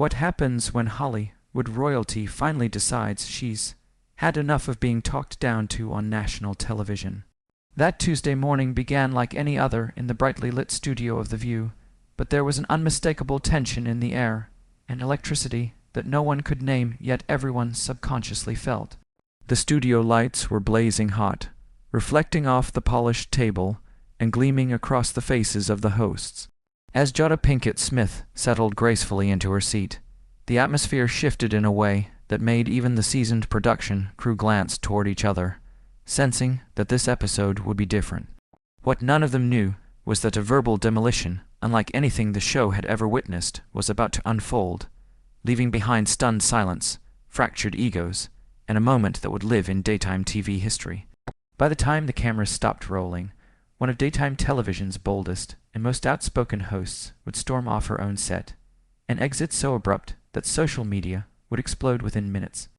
What happens when Hollywood royalty finally decides she's had enough of being talked down to on national television? That Tuesday morning began like any other in the brightly lit studio of The View, but there was an unmistakable tension in the air, an electricity that no one could name, yet everyone subconsciously felt. The studio lights were blazing hot, reflecting off the polished table and gleaming across the faces of the hosts. As Jada Pinkett Smith settled gracefully into her seat, the atmosphere shifted in a way that made even the seasoned production crew glance toward each other, sensing that this episode would be different. What none of them knew was that a verbal demolition, unlike anything the show had ever witnessed, was about to unfold, leaving behind stunned silence, fractured egos, and a moment that would live in daytime TV history. By the time the cameras stopped rolling, one of daytime television's boldest and most outspoken hosts would storm off her own set, an exit so abrupt that social media would explode within minutes.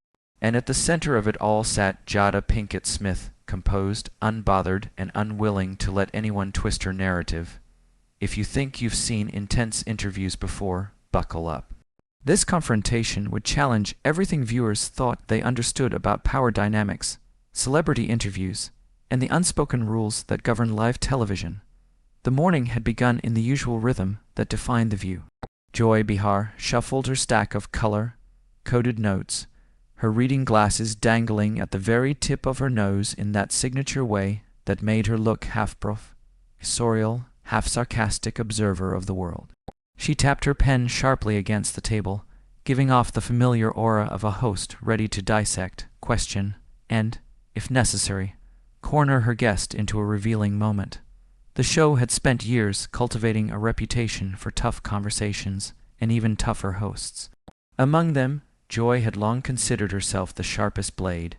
And at the center of it all sat Jada Pinkett Smith, composed, unbothered, and unwilling to let anyone twist her narrative. If you think you've seen intense interviews before, buckle up. This confrontation would challenge everything viewers thought they understood about power dynamics, celebrity interviews, and the unspoken rules that govern live television. The morning had begun in the usual rhythm that defined The View. Joy Behar shuffled her stack of color-coded notes, her reading glasses dangling at the very tip of her nose in that signature way that made her look half-professorial, half-sarcastic observer of the world. She tapped her pen sharply against the table, giving off the familiar aura of a host ready to dissect, question, and, if necessary, corner her guest into a revealing moment. The show had spent years cultivating a reputation for tough conversations and even tougher hosts. Among them, Joy had long considered herself the sharpest blade.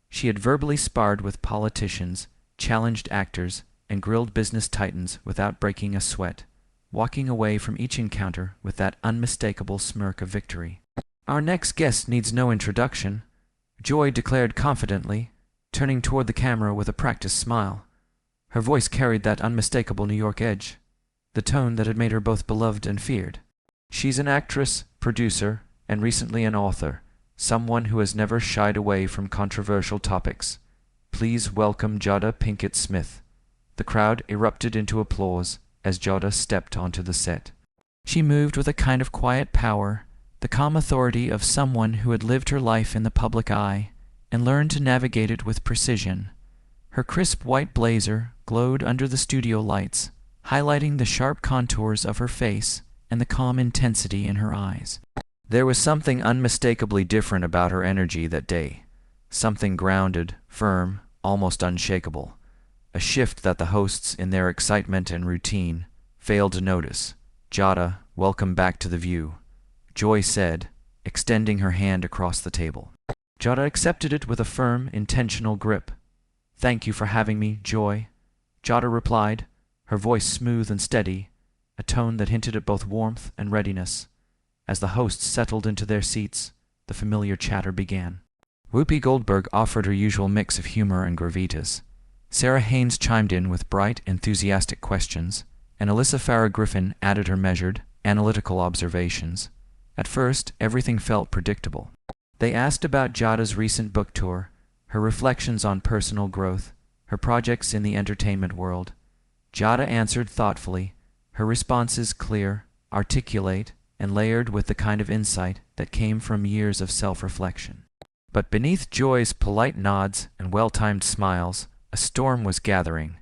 She had verbally sparred with politicians, challenged actors, and grilled business titans without breaking a sweat, walking away from each encounter with that unmistakable smirk of victory. "Our next guest needs no introduction," Joy declared confidently, turning toward the camera with a practiced smile. Her voice carried that unmistakable New York edge, the tone that had made her both beloved and feared. "She's an actress, producer, and recently an author, someone who has never shied away from controversial topics. Please welcome Jada Pinkett Smith." The crowd erupted into applause as Jada stepped onto the set. She moved with a kind of quiet power, the calm authority of someone who had lived her life in the public eye and learned to navigate it with precision. Her crisp white blazer glowed under the studio lights, highlighting the sharp contours of her face and the calm intensity in her eyes. There was something unmistakably different about her energy that day, something grounded, firm, almost unshakable, a shift that the hosts, in their excitement and routine, failed to notice. "Jada, welcome back to The View," Joy said, extending her hand across the table. Jada accepted it with a firm, intentional grip. "Thank you for having me, Joy," Jada replied, her voice smooth and steady, a tone that hinted at both warmth and readiness. As the hosts settled into their seats, the familiar chatter began. Whoopi Goldberg offered her usual mix of humor and gravitas. Sarah Haynes chimed in with bright, enthusiastic questions, and Alyssa Farah Griffin added her measured, analytical observations. At first, everything felt predictable. They asked about Jada's recent book tour, her reflections on personal growth, her projects in the entertainment world. Jada answered thoughtfully, her responses clear, articulate, and layered with the kind of insight that came from years of self-reflection. But beneath Joy's polite nods and well-timed smiles, a storm was gathering.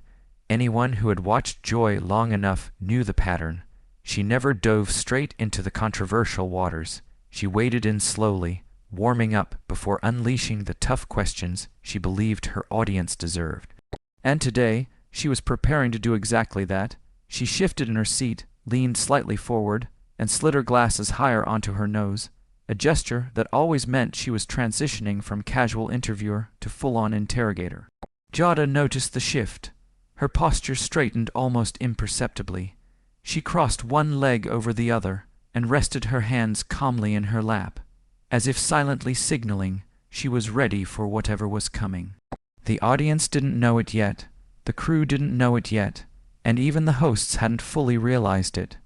Anyone who had watched Joy long enough knew the pattern. She never dove straight into the controversial waters. She waded in slowly, warming up before unleashing the tough questions she believed her audience deserved. And today, she was preparing to do exactly that. She shifted in her seat, leaned slightly forward, and slid her glasses higher onto her nose, a gesture that always meant she was transitioning from casual interviewer to full-on interrogator. Jada noticed the shift. Her posture straightened almost imperceptibly. She crossed one leg over the other and rested her hands calmly in her lap, as if silently signaling she was ready for whatever was coming. The audience didn't know it yet, the crew didn't know it yet, and even the hosts hadn't fully realized it.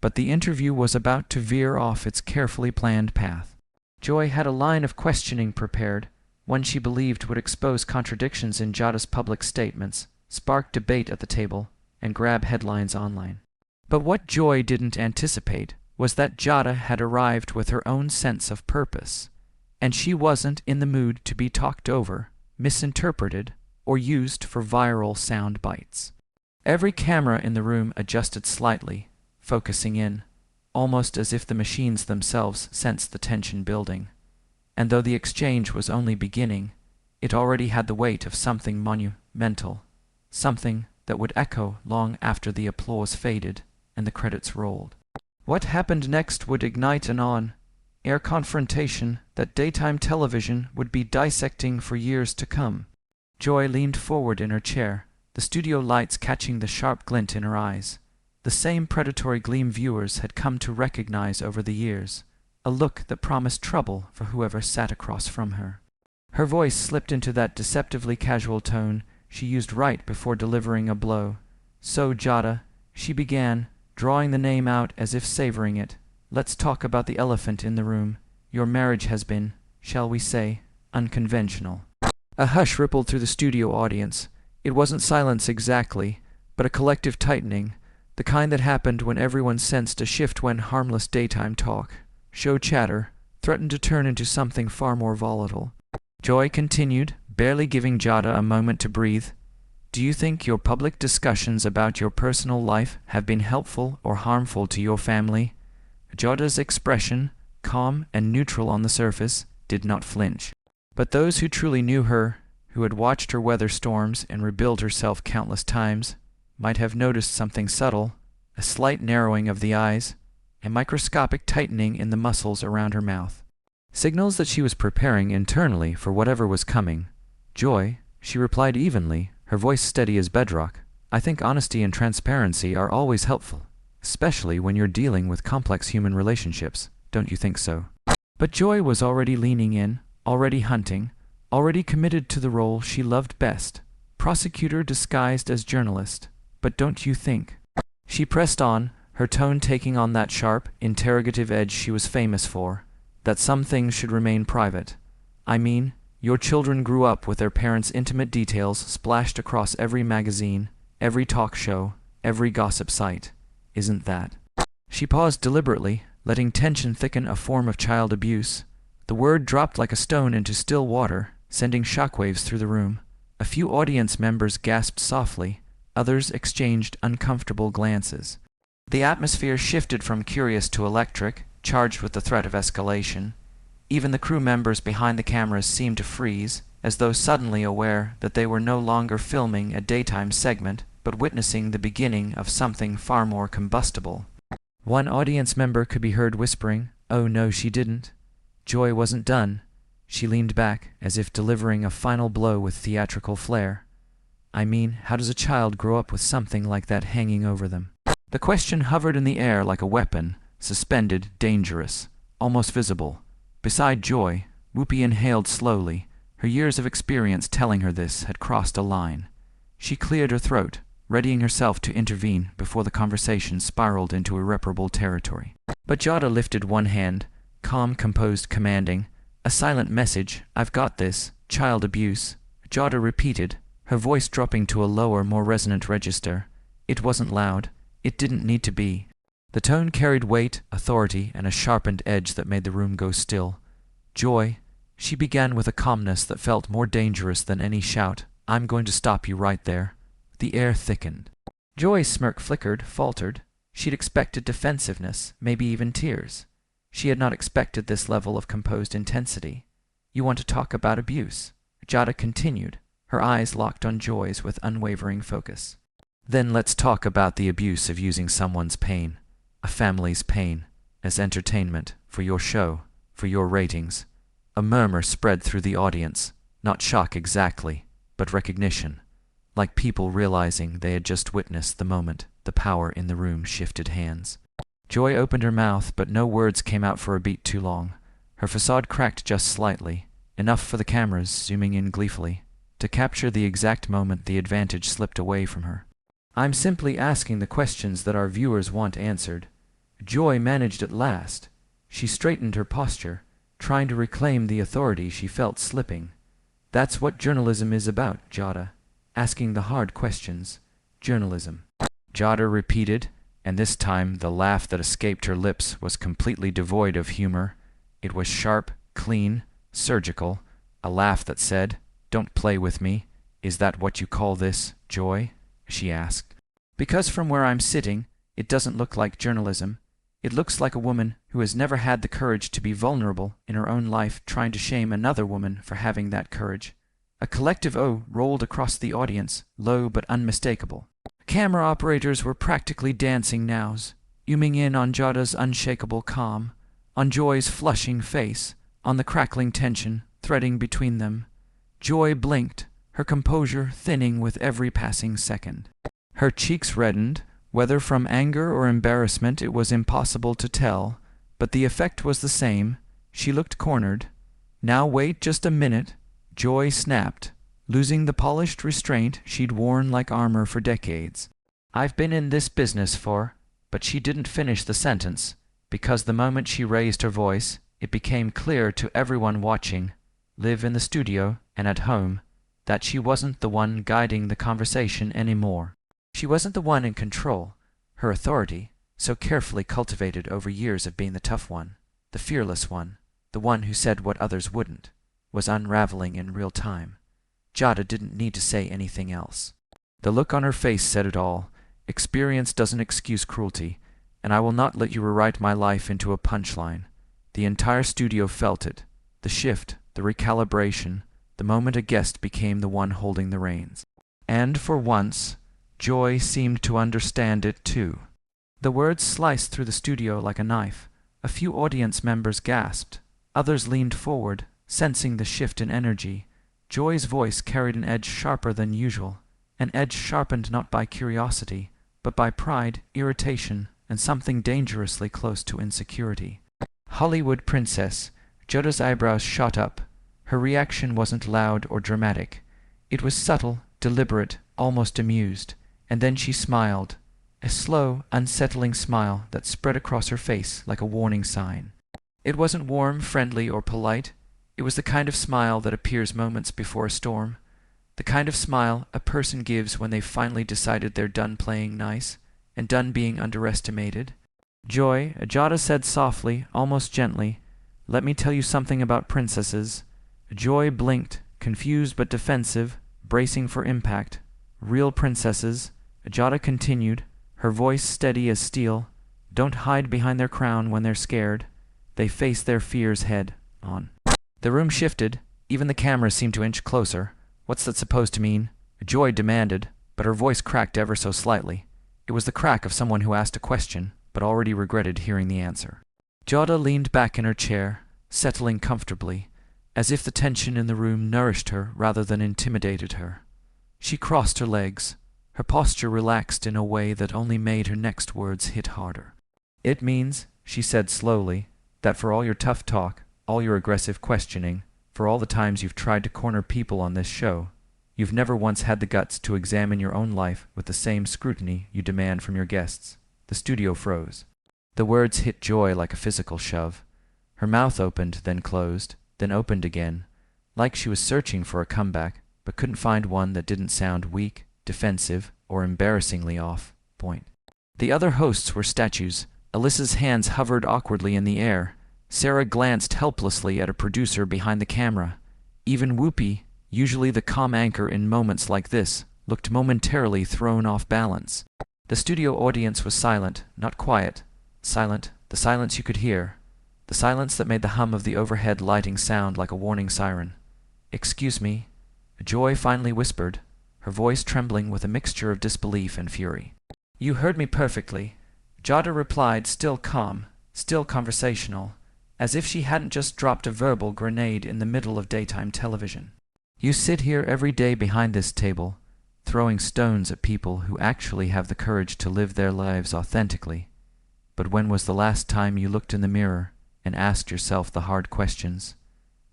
but the interview was about to veer off its carefully planned path. Joy had a line of questioning prepared, one she believed would expose contradictions in Jada's public statements, spark debate at the table, and grab headlines online. But what Joy didn't anticipate was that Jada had arrived with her own sense of purpose, and she wasn't in the mood to be talked over, misinterpreted, or used for viral sound bites. Every camera in the room adjusted slightly, focusing in, almost as if the machines themselves sensed the tension building. And though the exchange was only beginning, it already had the weight of something monumental, something that would echo long after the applause faded and the credits rolled. What happened next would ignite an on-air confrontation that daytime television would be dissecting for years to come. Joy leaned forward in her chair, the studio lights catching the sharp glint in her eyes, the same predatory gleam viewers had come to recognize over the years, a look that promised trouble for whoever sat across from her. Her voice slipped into that deceptively casual tone she used right before delivering a blow. "So, Jada," she began, drawing the name out as if savoring it, "let's talk about the elephant in the room. Your marriage has been, shall we say, unconventional." A hush rippled through the studio audience. It wasn't silence exactly, but a collective tightening, the kind that happened when everyone sensed a shift when harmless daytime talk, show chatter, threatened to turn into something far more volatile. Joy continued, barely giving Jada a moment to breathe. "Do you think your public discussions about your personal life have been helpful or harmful to your family?" Jada's expression, calm and neutral on the surface, did not flinch. But those who truly knew her, who had watched her weather storms and rebuild herself countless times, might have noticed something subtle, a slight narrowing of the eyes, a microscopic tightening in the muscles around her mouth. Signals that she was preparing internally for whatever was coming. "Joy," she replied evenly, her voice steady as bedrock, "I think honesty and transparency are always helpful, especially when you're dealing with complex human relationships. Don't you think so?" But Joy was already leaning in, already hunting, already committed to the role she loved best, prosecutor disguised as journalist. "But don't you think?" She pressed on, her tone taking on that sharp, interrogative edge she was famous for, "that some things should remain private. I mean, your children grew up with their parents' intimate details splashed across every magazine, every talk show, every gossip site. Isn't that?" She paused deliberately, letting tension thicken a form of child abuse. The word dropped like a stone into still water, sending shockwaves through the room. A few audience members gasped softly, others exchanged uncomfortable glances. The atmosphere shifted from curious to electric, charged with the threat of escalation. Even the crew members behind the cameras seemed to freeze, as though suddenly aware that they were no longer filming a daytime segment, but witnessing the beginning of something far more combustible. One audience member could be heard whispering, "Oh no, she didn't." Joy wasn't done. She leaned back, as if delivering a final blow with theatrical flair. "I mean, how does a child grow up with something like that hanging over them?" The question hovered in the air like a weapon, suspended, dangerous, almost visible. Beside Joy, Whoopi inhaled slowly, her years of experience telling her this had crossed a line. She cleared her throat, readying herself to intervene before the conversation spiraled into irreparable territory. But Jada lifted one hand, calm, composed, commanding. "A silent message, I've got this, child abuse." Jada repeated, her voice dropping to a lower, more resonant register. It wasn't loud. It didn't need to be. The tone carried weight, authority, and a sharpened edge that made the room go still. "Joy," she began with a calmness that felt more dangerous than any shout, "I'm going to stop you right there." The air thickened. Joy's smirk flickered, faltered. She'd expected defensiveness, maybe even tears. She had not expected this level of composed intensity. "You want to talk about abuse?" Jada continued, her eyes locked on Joy's with unwavering focus. "Then let's talk about the abuse of using someone's pain, a family's pain, as entertainment, for your show, for your ratings." A murmur spread through the audience, not shock exactly, but recognition, like people realizing they had just witnessed the moment the power in the room shifted hands. Joy opened her mouth, but no words came out for a beat too long. Her facade cracked just slightly, enough for the cameras, zooming in gleefully, to capture the exact moment the advantage slipped away from her. "I'm simply asking the questions that our viewers want answered." Joy managed at last. She straightened her posture, trying to reclaim the authority she felt slipping. That's what journalism is about, Jada. Asking the hard questions. Journalism. Jada repeated, and this time the laugh that escaped her lips was completely devoid of humor. It was sharp, clean, surgical, a laugh that said, "Don't play with me. Is that what you call this, Joy?" she asked. "Because from where I'm sitting, it doesn't look like journalism. It looks like a woman who has never had the courage to be vulnerable in her own life trying to shame another woman for having that courage." A collective "oh" rolled across the audience, low but unmistakable. Camera operators were practically dancing nows, zooming in on Jada's unshakable calm, on Joy's flushing face, on the crackling tension threading between them. Joy blinked, her composure thinning with every passing second. Her cheeks reddened. Whether from anger or embarrassment it was impossible to tell, but the effect was the same. She looked cornered. "Now wait just a minute," Joy snapped, losing the polished restraint she'd worn like armor for decades. "I've been in this business for—" But she didn't finish the sentence, because the moment she raised her voice, it became clear to everyone watching, live in the studio and at home, that she wasn't the one guiding the conversation anymore. She wasn't the one in control. Her authority, so carefully cultivated over years of being the tough one, the fearless one, the one who said what others wouldn't, was unraveling in real time. Jada didn't need to say anything else. The look on her face said it all. Experience doesn't excuse cruelty, and I will not let you rewrite my life into a punchline. The entire studio felt it. The shift, the recalibration, the moment a guest became the one holding the reins. And for once, Joy seemed to understand it too. The words sliced through the studio like a knife. A few audience members gasped. Others leaned forward, sensing the shift in energy. Joy's voice carried an edge sharper than usual, an edge sharpened not by curiosity, but by pride, irritation, and something dangerously close to insecurity. "Hollywood princess." Jada's eyebrows shot up. Her reaction wasn't loud or dramatic. It was subtle, deliberate, almost amused. And then she smiled, a slow, unsettling smile that spread across her face like a warning sign. It wasn't warm, friendly, or polite. It was the kind of smile that appears moments before a storm, the kind of smile a person gives when they've finally decided they're done playing nice and done being underestimated. "Joy," Jada said softly, almost gently, "let me tell you something about princesses." Joy blinked, confused but defensive, bracing for impact. "Real princesses," Jada continued, her voice steady as steel, "don't hide behind their crown when they're scared. They face their fears head on." The room shifted. Even the camera seemed to inch closer. "What's that supposed to mean?" Joy demanded, but her voice cracked ever so slightly. It was the crack of someone who asked a question, but already regretted hearing the answer. Jada leaned back in her chair, settling comfortably, as if the tension in the room nourished her rather than intimidated her. She crossed her legs. Her posture relaxed in a way that only made her next words hit harder. "It means," she said slowly, "that for all your tough talk, all your aggressive questioning, for all the times you've tried to corner people on this show, you've never once had the guts to examine your own life with the same scrutiny you demand from your guests." The studio froze. The words hit Joy like a physical shove. Her mouth opened, then closed, then opened again, like she was searching for a comeback, but couldn't find one that didn't sound weak, defensive, or embarrassingly off point. The other hosts were statues. Alyssa's hands hovered awkwardly in the air. Sarah glanced helplessly at a producer behind the camera. Even Whoopi, usually the calm anchor in moments like this, looked momentarily thrown off balance. The studio audience was silent, not quiet. Silent, the silence you could hear. The silence that made the hum of the overhead lighting sound like a warning siren. "Excuse me," Joy finally whispered, her voice trembling with a mixture of disbelief and fury. "You heard me perfectly," Jada replied, still calm, still conversational, as if she hadn't just dropped a verbal grenade in the middle of daytime television. "You sit here every day behind this table, throwing stones at people who actually have the courage to live their lives authentically. But when was the last time you looked in the mirror and asked yourself the hard questions?"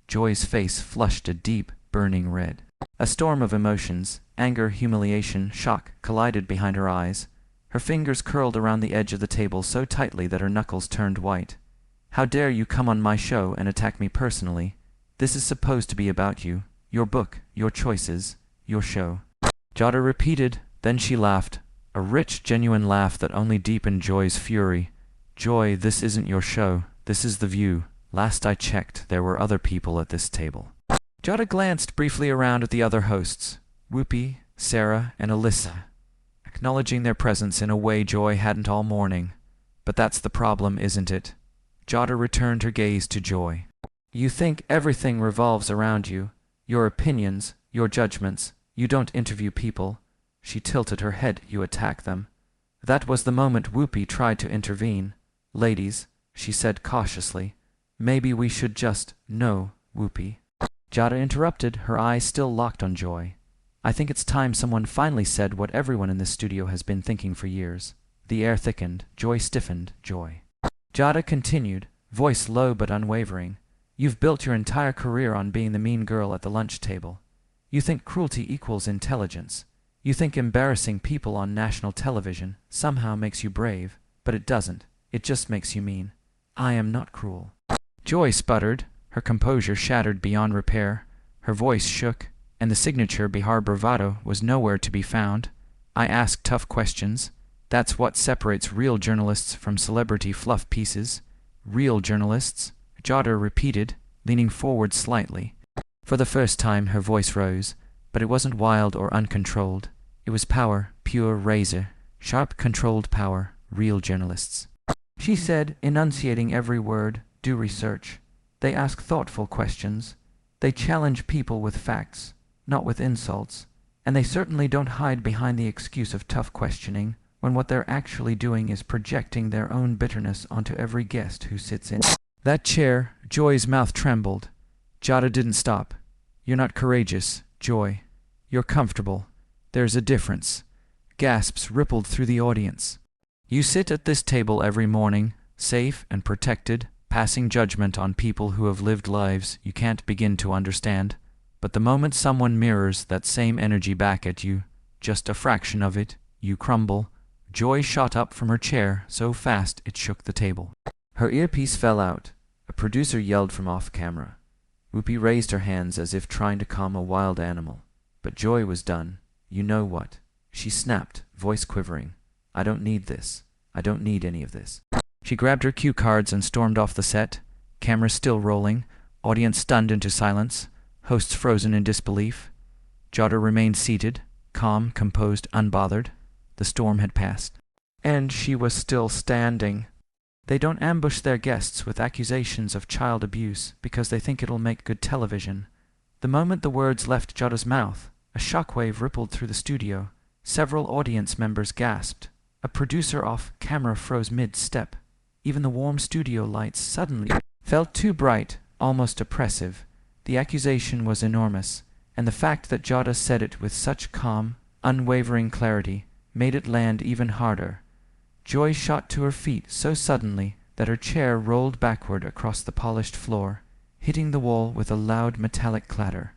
Joy's face flushed a deep, burning red. A storm of emotions, anger, humiliation, shock, collided behind her eyes. Her fingers curled around the edge of the table so tightly that her knuckles turned white. "How dare you come on my show and attack me personally? This is supposed to be about you, your book, your choices, your show." Jada repeated, then she laughed, a rich, genuine laugh that only deepened Joy's fury. "Joy, this isn't your show. This is The View. Last I checked, there were other people at this table." Jada glanced briefly around at the other hosts, Whoopi, Sarah, and Alyssa, acknowledging their presence in a way Joy hadn't all morning. "But that's the problem, isn't it?" Jada returned her gaze to Joy. "You think everything revolves around you, your opinions, your judgments. You don't interview people." She tilted her head. "You attack them." That was the moment Whoopi tried to intervene. "Ladies," she said cautiously, "maybe we should just—" "No, Whoopi." Jada interrupted, her eyes still locked on Joy. "I think it's time someone finally said what everyone in this studio has been thinking for years." The air thickened. Joy stiffened. Joy. Jada continued, voice low but unwavering. "You've built your entire career on being the mean girl at the lunch table. You think cruelty equals intelligence. You think embarrassing people on national television somehow makes you brave, but it doesn't. It just makes you mean. I am not cruel." Joy sputtered, her composure shattered beyond repair. Her voice shook, and the signature Behar bravado was nowhere to be found. "I ask tough questions. That's what separates real journalists from celebrity fluff pieces. Real journalists," Jada repeated, leaning forward slightly. For the first time her voice rose, but it wasn't wild or uncontrolled. It was power, pure razor, sharp controlled power, real journalists. She said, enunciating every word, "Do research. They ask thoughtful questions. They challenge people with facts, not with insults. And they certainly don't hide behind the excuse of tough questioning, when what they're actually doing is projecting their own bitterness onto every guest who sits in that chair." Joy's mouth trembled. Jada didn't stop. "You're not courageous, Joy. You're comfortable. There's a difference." Gasps rippled through the audience. "You sit at this table every morning, safe and protected, passing judgment on people who have lived lives you can't begin to understand. But the moment someone mirrors that same energy back at you, just a fraction of it, you crumble." Joy shot up from her chair so fast it shook the table. Her earpiece fell out. A producer yelled from off camera. Whoopi raised her hands as if trying to calm a wild animal. But Joy was done. "You know what?" she snapped, voice quivering. "I don't need this. I don't need any of this." She grabbed her cue cards and stormed off the set, camera still rolling, audience stunned into silence, hosts frozen in disbelief. Jada remained seated, calm, composed, unbothered. The storm had passed. And she was still standing. They don't ambush their guests with accusations of child abuse because they think it'll make good television. The moment the words left Jada's mouth, a shockwave rippled through the studio. Several audience members gasped. A producer off camera froze mid-step. Even the warm studio lights suddenly felt too bright, almost oppressive. The accusation was enormous, and the fact that Jada said it with such calm, unwavering clarity made it land even harder. Joy shot to her feet so suddenly that her chair rolled backward across the polished floor, hitting the wall with a loud metallic clatter.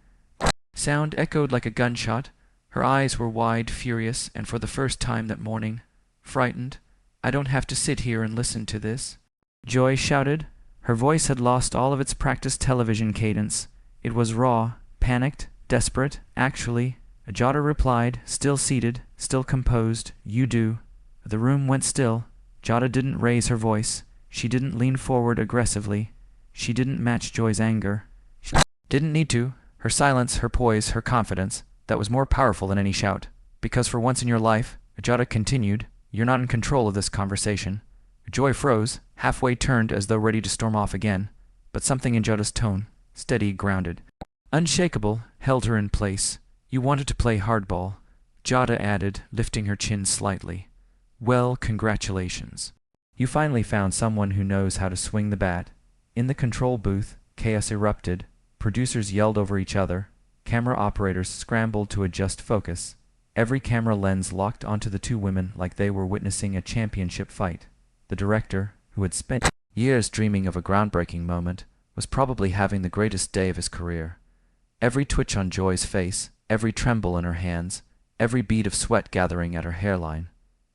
Sound echoed like a gunshot. Her eyes were wide, furious, and for the first time that morning, frightened. "I don't have to sit here and listen to this," Joy shouted. Her voice had lost all of its practiced television cadence. It was raw, panicked, desperate. "Actually," Jada replied, still seated, still composed, "you do." The room went still. Jada didn't raise her voice. She didn't lean forward aggressively. She didn't match Joy's anger. She didn't need to. Her silence, her poise, her confidence, that was more powerful than any shout. "Because for once in your life," Jada continued, "you're not in control of this conversation." Joy froze, halfway turned as though ready to storm off again, but something in Jada's tone, steady, grounded, unshakable, held her in place. "You wanted to play hardball," Jada added, lifting her chin slightly. "Well, congratulations. You finally found someone who knows how to swing the bat." In the control booth, chaos erupted. Producers yelled over each other. Camera operators scrambled to adjust focus. Every camera lens locked onto the two women like they were witnessing a championship fight. The director, who had spent years dreaming of a groundbreaking moment, was probably having the greatest day of his career. Every twitch on Joy's face, every tremble in her hands, every bead of sweat gathering at her hairline.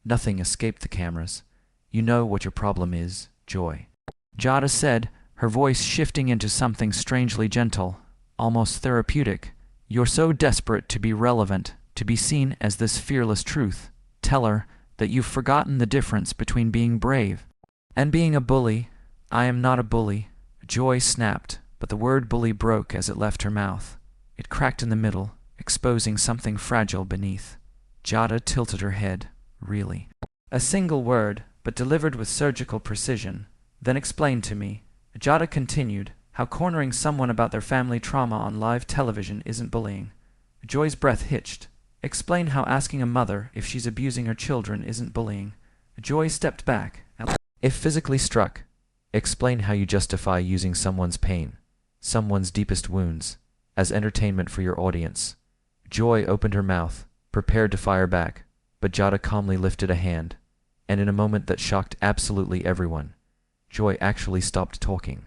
Nothing escaped the cameras. You know what your problem is, Joy. Jada said, her voice shifting into something strangely gentle, almost therapeutic. You're so desperate to be relevant, to be seen as this fearless truth. Tell her that you've forgotten the difference between being brave and being a bully. I am not a bully. Joy snapped, but the word bully broke as it left her mouth. It cracked in the middle, exposing something fragile beneath. Jada tilted her head. Really? A single word, but delivered with surgical precision. Then explain to me, Jada continued, how cornering someone about their family trauma on live television isn't bullying. Joy's breath hitched. Explain how asking a mother if she's abusing her children isn't bullying. Joy stepped back. If physically struck, explain how you justify using someone's pain, someone's deepest wounds, as entertainment for your audience. Joy opened her mouth, prepared to fire back, but Jada calmly lifted a hand, and in a moment that shocked absolutely everyone, Joy actually stopped talking.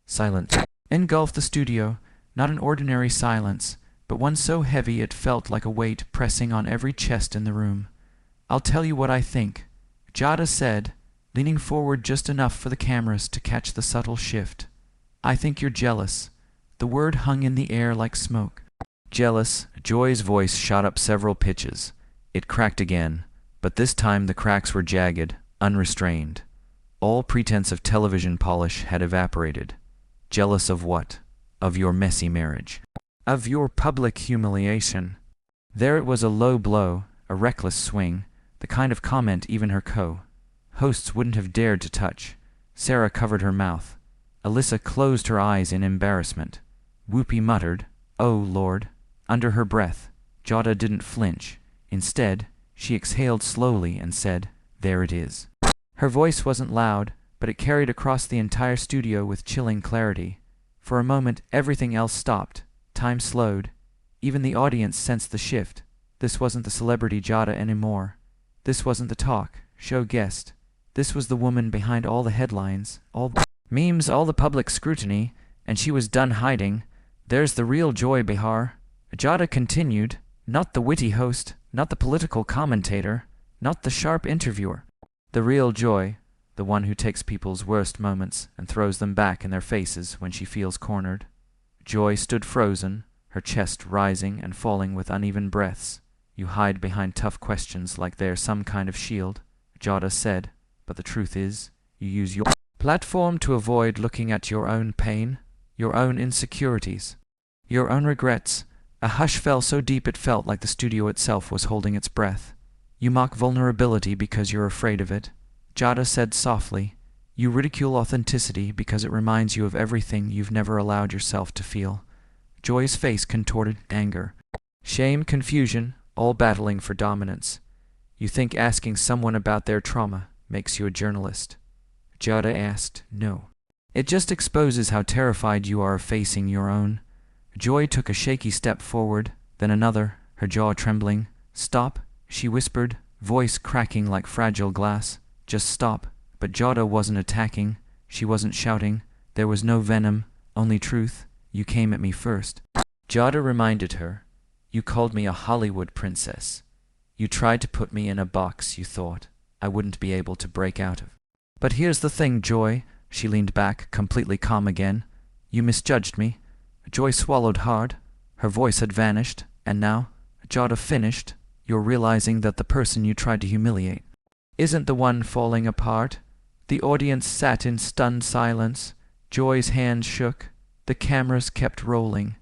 Silence engulfed the studio, not an ordinary silence, but one so heavy it felt like a weight pressing on every chest in the room. I'll tell you what I think, Jada said, leaning forward just enough for the cameras to catch the subtle shift. I think you're jealous. The word hung in the air like smoke. Jealous, Joy's voice shot up several pitches. It cracked again, but this time the cracks were jagged, unrestrained. All pretense of television polish had evaporated. Jealous of what? Of your messy marriage. Of your public humiliation. There it was, a low blow, a reckless swing, the kind of comment even her co-hosts wouldn't have dared to touch. Sarah covered her mouth. Alyssa closed her eyes in embarrassment. Whoopi muttered, "Oh, Lord," under her breath. Jada didn't flinch. Instead, she exhaled slowly and said, "There it is." Her voice wasn't loud, but it carried across the entire studio with chilling clarity. For a moment, everything else stopped. Time slowed. Even the audience sensed the shift. This wasn't the celebrity Jada anymore. This wasn't the talk show guest. This was the woman behind all the headlines, all the memes, all the public scrutiny, and she was done hiding. There's the real Joy Behar. Jada continued, not the witty host, not the political commentator, not the sharp interviewer. The real Joy, the one who takes people's worst moments and throws them back in their faces when she feels cornered. Joy stood frozen, her chest rising and falling with uneven breaths. You hide behind tough questions like they're some kind of shield, Jada said, but the truth is, you use your platform to avoid looking at your own pain, your own insecurities, your own regrets. A hush fell so deep it felt like the studio itself was holding its breath. You mock vulnerability because you're afraid of it, Jada said softly. You ridicule authenticity because it reminds you of everything you've never allowed yourself to feel. Joy's face contorted anger, shame, confusion, all battling for dominance. You think asking someone about their trauma makes you a journalist? Jada asked. No. It just exposes how terrified you are of facing your own. Joy took a shaky step forward, then another, her jaw trembling. Stop, she whispered, voice cracking like fragile glass. Just stop. But Jada wasn't attacking. She wasn't shouting. There was no venom, only truth. You came at me first. Jada reminded her. You called me a Hollywood princess. You tried to put me in a box you thought I wouldn't be able to break out of. But here's the thing, Joy. She leaned back, completely calm again. You misjudged me. Joy swallowed hard. Her voice had vanished, and now, Jada finished, you're realizing that the person you tried to humiliate isn't the one falling apart. The audience sat in stunned silence. Joy's hands shook. The cameras kept rolling.